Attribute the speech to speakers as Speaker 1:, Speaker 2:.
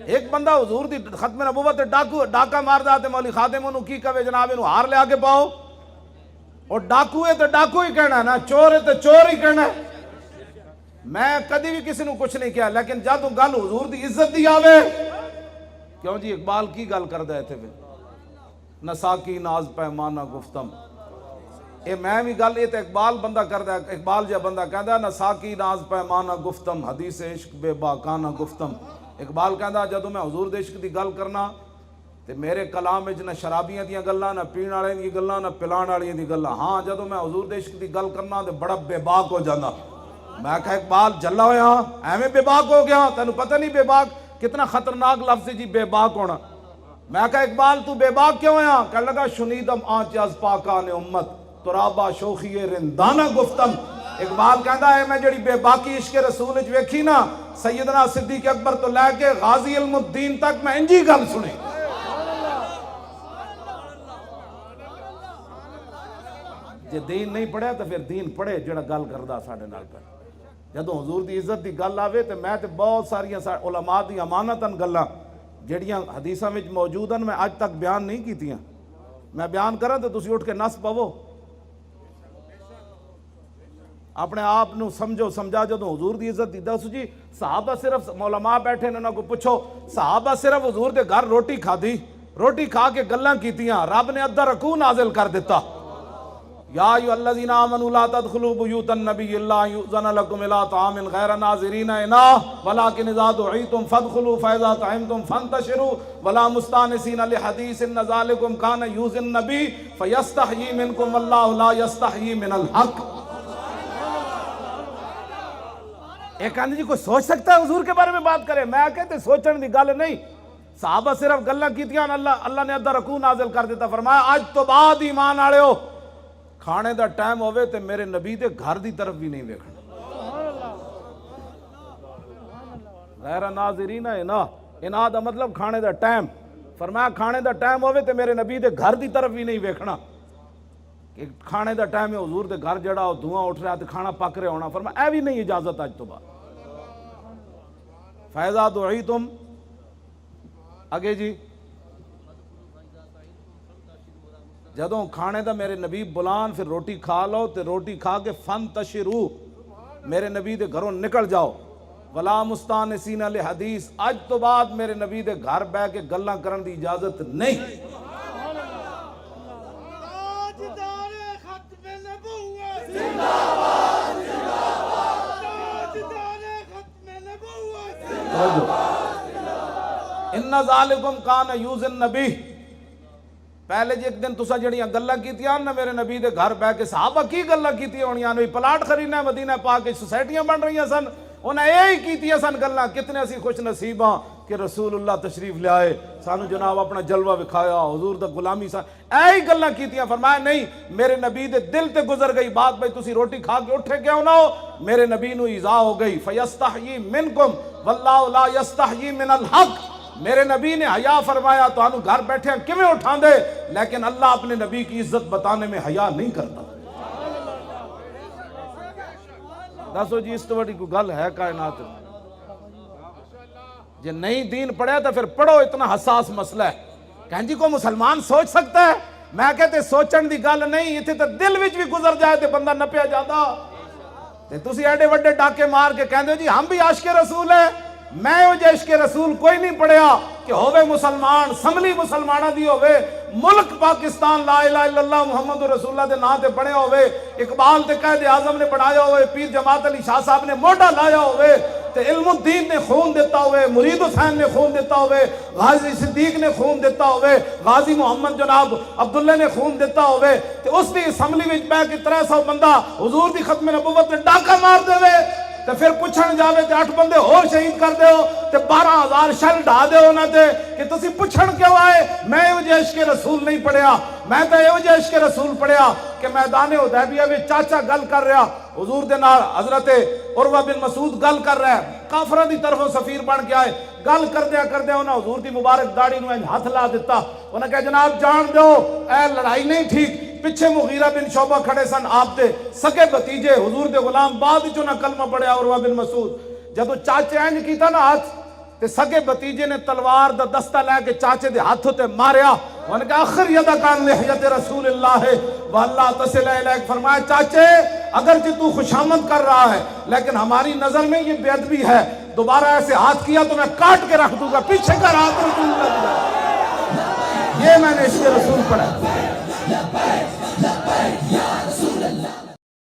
Speaker 1: ایک بندہ حضور دی ختم نبوت ڈاکا مار دا تے مولی خادم انہوں کی کہے جناب انہوں ہار لے آگے پاؤ، اور ڈاکو ہے تو ڈاکو ہی کہنا ہے نا، چور ہے تو چور ہی کہنا ہے۔ میں کدی بھی کسی نے کچھ نہیں کیا، لیکن جب گل حضور دی عزت دی آوے، کیوں جی اقبال کی گل کر دے تھے نساکی ناز پیمانہ گفتم، اے میں بھی گل یہ تو اقبال بندہ کر دے، اقبال جا بندہ کہہ دے نساکی ناز پیمانہ گفتم حدیث عشق بے باکانہ گفتم۔ اقبال کہہ دے جدو میں حضور دے عشق دی گل کرنا تے میرے کلام وچ نہ شرابیاں دیاں گلاں، نہ پین والے دی گلاں، نہ پلان والیاں دی گلاں، ہاں جدو میں حضور دے عشق دی گل کرنا تے بڑا بے باک ہو جانا۔ میں کہا اقبال جلا ہویا ایویں بے باک ہو گیا، تینوں پتہ نہیں بے باک کتنا خطرناک لفظ جی بے باک ہونا۔ میں کہا اقبال تو بے باک کیوں ہویا؟ کہنے لگا شنیدم آنچ از پاکان امت ترابا شوخی رندانہ گفتم۔ اقبال کہندا ہے میں جڑی بے باکی عشق رسول وچ ویکھی نا، سیدنا صدیق اکبر تو لے کے غازی علم الدین تک میں انجی گل سنی۔ جے دین نہیں پڑھیا تو پھر دین پڑھے جڑا گل کردا ساڈے نال پہ۔ جدوں حضور دی عزت دی گل آوے تے میں تے بہت ساریاں علماء دی امانتاً گلاں جڑیاں حدیثاں وچ موجود ہیں میں اج تک بیان نہیں کیتیاں، میں بیان کراں تے تسی اٹھ کے نس پو، اپنے آپ نو سمجھو سمجھا۔ جدوں حضور دی عزت دی دس جی صحابہ صرف علماء بیٹھے نے، انہاں کو پوچھو صحابہ صرف حضور دے گھر روٹی کھادی، روٹی کھا کے گلاں کیتیاں، رب نے ادھا رکوع نازل کر دیتا، یا ایھا الذین آمنوا لا تدخلوا بیوت النبی الا ان یؤذن لکم الی طعام غیر ناظرین اناہ ولکن اذا دعیتم فادخلوا فاذا طعمتم فانتشروا ولا مستانسین لحدیث ان ذلکم کان یؤذی النبی فیستحیی منکم واللہ لا یستحیی من الحق۔ ایک آندھی جی کوئی سوچ سکتا ہے حضور کے بارے میں بات کرے؟ میں کہتے سوچن دی گل نہیں، صحابہ صرف گلاں کیتیاں، اللہ نے ادھا رکوع نازل کر دیتا، فرمایا آج تو بعد ایمان آڑے ہو کھانے دا ٹائم ہوئے تے میرے نبی دے گھر دی طرف بھی نہیں ویکھنا۔ غیر ناظرین اناہ دا مطلب کھانے دا ٹائم، فرمایا کھانے دا ٹائم ہوئے تے میرے نبی دے گھر دی طرف بھی نہیں ویکھنا۔ کہ کھانے دا ٹائم ہے حضور دے گھر جڑا ہو دھواں اٹھ رہا تے کھانا پک رہے ہونا، فرمایا اے بھی نہیں اجازت آج تو بعد۔ فَإِذَا دُعِيتُمْ اگے جی جدوں کھانے دا میرے نبی بلان پھر روٹی کھا لو تے روٹی کھا کے فَانْتَشِرُوا میرے نبی دے گھروں نکل جاؤ، وَلَا مُسْتَانِسِينَ لِحَدِيث اج تو بعد میرے نبی دے گھر بہ کے گلاں کرن دی اجازت نہیں۔ ان ذالکم کان یؤذی النبی، پہلے جی ایک دن تسا جڑیاں گلاں کیتیاں نا میرے نبی دے گھر بہ کے، صحابہ کی گلاں کیتیاں ہونیاں نے، پلاٹ خریدنا مدینہ پاک کے، سوسائٹیاں بن رہی سن، انہیں یہی کیتیاں سن گلاں۔ کتنے اسی خوش نصیب ہاں کہ رسول اللہ تشریف لے آئے، سانو جناب اپنا جلوہ وکھایا، حضور دا غلامی سان ایہی گلاں کیتیاں۔ فرمایا نہیں، میرے نبی دے دل تے گزر گئی بات، بھئی تسی روٹی کھا کے اٹھے کیوں نہ ہو؟ میرے نبی نو ایذا ہو گئی، فیستحیی منکم واللہ لا یستحیی من الحق۔ میرے نبی نے حیا فرمایا تو انہوں گھر بیٹھے ہیں کیویں اٹھان دے، لیکن اللہ اپنے نبی کی عزت بتانے میں حیا نہیں کرتا۔ دسو جی اس تو بڑی کوئی گل ہے کائنات میں؟ جے نہیں دین پڑھے تو پھر پڑھو، اتنا حساس مسئلہ ہے۔ کہیں جی کو مسلمان سوچ سکتا ہے؟ میں کہتے سوچن دی گل نہیں، اتنے تو دل وچ بھی گزر جائے تو بندہ نپیا جاتا۔ تسی ایڈے وڈے ڈاکے مار کے کہندے جی ہم بھی عاشق رسول ہیں۔ میں وہ عشق رسول کوئی نہیں پڑھیا کہ ہوئے مسلمان، سملی مسلمانہ دی ہوئے، ملک پاکستان لا الہ الا اللہ محمد رسول اللہ دے نا تے بڑھے ہوئے، اقبال تے قائد اعظم نے بڑھایا ہوئے، پیر جماعت علی شاہ صاحب نے موٹا لایا ہوئے، تے علم الدین نے خون دیتا ہوئے، مرید حسین نے خون دیتا ہوئے، غازی صدیق نے خون دیتا ہوئے، غازی محمد جناب عبداللہ نے خون دیتا ہوئے، تے اس دی اسمبلی وچ بیٹھ کے 300 بندہ حضور دی ختم نبوت نے ڈاکہ مار دے ہوئے، تے پھر پوچھن جاوے تے 8 بندے ہو شہید کر دے ہو، تے 12,000 شل ڈھا دے ہو نہ تے کہ تسی پوچھن کیوں آئے؟ میں یہ عشق رسول نہیں پڑھیا، میں تے یہ عشق رسول پڑھیا کہ میدان حدیبیہ میں چاچا گل کر رہا حضور دے نال، حضرت عروہ بن مسعود گل کر رہا ہے، کافرہ دی طرفوں سفیر بن کے آئے، گل کردیا انہاں حضور دی مبارک داڑھی نو ہاتھ لا دیتا، انہاں کہا جناب جان دو اے لڑائی نہیں ٹھیک۔ پچھے مغیرہ بن شعبہ کھڑے سن، آپ دے سکے بتیجے حضور دے غلام، بعد جو نہ کلمہ پڑھیا عروہ بن مسعود، جدو چاچے اینج کیتا نا ہاتھ تے سگے بتیجے نے تلوار دا دستہ لے کے چاچے دے ہاتھوں تے ماریا، انہوں نے کہا آخر یدہ کان لحیت رسول اللہ واللہ تصل الیک، فرمایا چاچے اگرچہ تو خوشامد کر رہا ہے لیکن ہماری نظر میں یہ بے ادبی ہے، دوبارہ ایسے ہاتھ کیا تو میں کاٹ کے رکھ دوں گا، پیچھے کر ہاتھ رسول اللہ، یہ میں نے اس کے رسول پڑھا۔